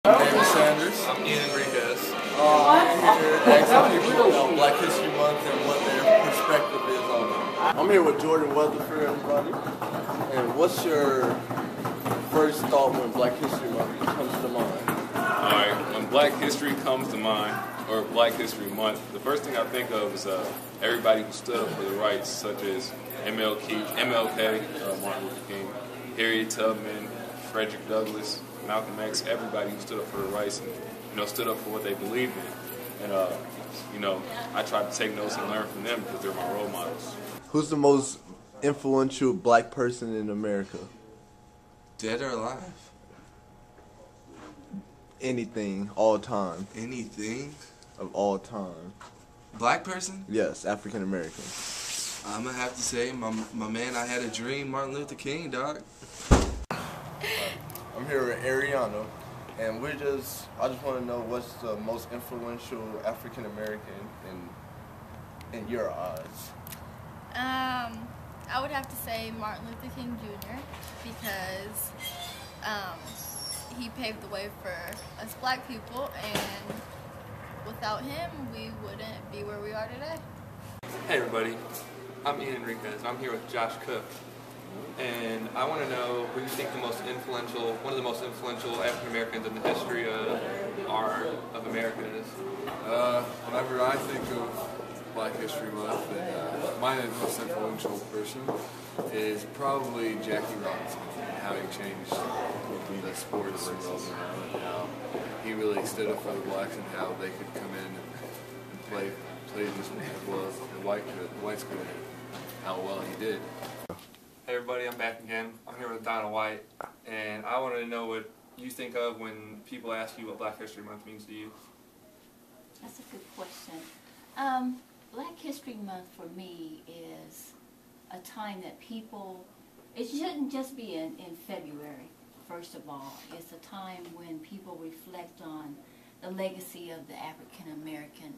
I'm David Sanders. I'm Ian Enriquez. I'm here asking people about Black History Month and what their perspective is on it. I'm here with Jordan Weatherford, everybody. And what's your first thought when Black History Month comes to mind? Alright, when Black History comes to mind, or Black History Month, the first thing I think of is everybody who stood up for the rights, such as MLK, Martin Luther King, Harriet Tubman, Frederick Douglass, Malcolm X, everybody who stood up for the rights and stood up for what they believed in. And I try to take notes and learn from them because they're my role models. Who's the most influential black person in America? Dead or alive? Anything, all time. Anything? Of all time. Black person? Yes, African American. I'm gonna have to say my man, I had a dream, Martin Luther King, dog. I'm here with Ariana, and I just want to know what's the most influential African American in your eyes. I would have to say Martin Luther King Jr. because he paved the way for us black people, and without him, we wouldn't be where we are today. Hey everybody, I'm Ian Enriquez, and I'm here with Josh Cook. And I want to know who you think one of the most influential African Americans in the history of America is. Whenever I think of Black History Month, my most influential person is probably Jackie Robinson, and how he changed the sports world, and how he really stood up for the blacks and how they could come in and play just as well as the whites could, and how well he did. Hey everybody, I'm back again. I'm here with Donna White, and I wanted to know what you think of when people ask you what Black History Month means to you. That's a good question. Black History Month for me is a time that people, it shouldn't just be in February, first of all. It's a time when people reflect on the legacy of the African American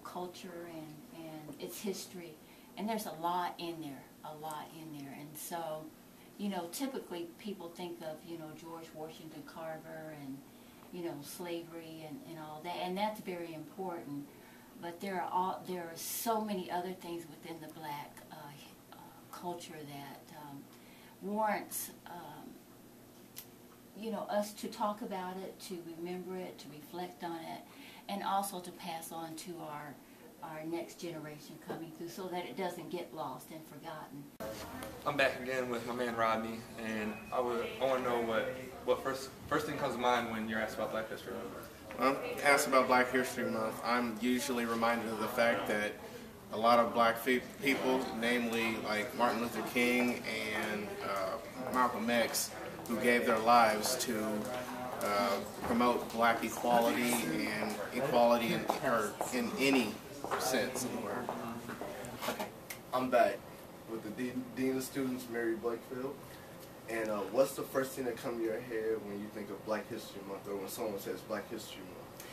culture and its history. And there's a lot in there, and so, typically people think of, George Washington Carver and, slavery and all that, and that's very important. But there are so many other things within the black culture that warrants, us to talk about it, to remember it, to reflect on it, and also to pass on to our next generation coming through so that it doesn't get lost and forgotten. I'm back again with my man Rodney, and I want to know what first thing comes to mind when you're asked about Black History Month. When I'm asked about Black History Month, I'm usually reminded of the fact that a lot of black people, namely like Martin Luther King and Malcolm X, who gave their lives to promote black equality and equality in any sense of the word. Okay. I'm back with the Dean of Students, Mary Blakefield. And what's the first thing that comes to your head when you think of Black History Month, or when someone says Black History Month?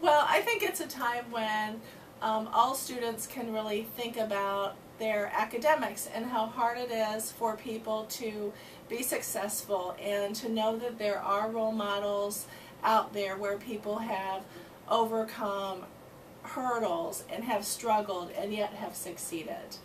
Well, I think it's a time when all students can really think about their academics and how hard it is for people to be successful, and to know that there are role models out there where people have overcome hurdles and have struggled and yet have succeeded.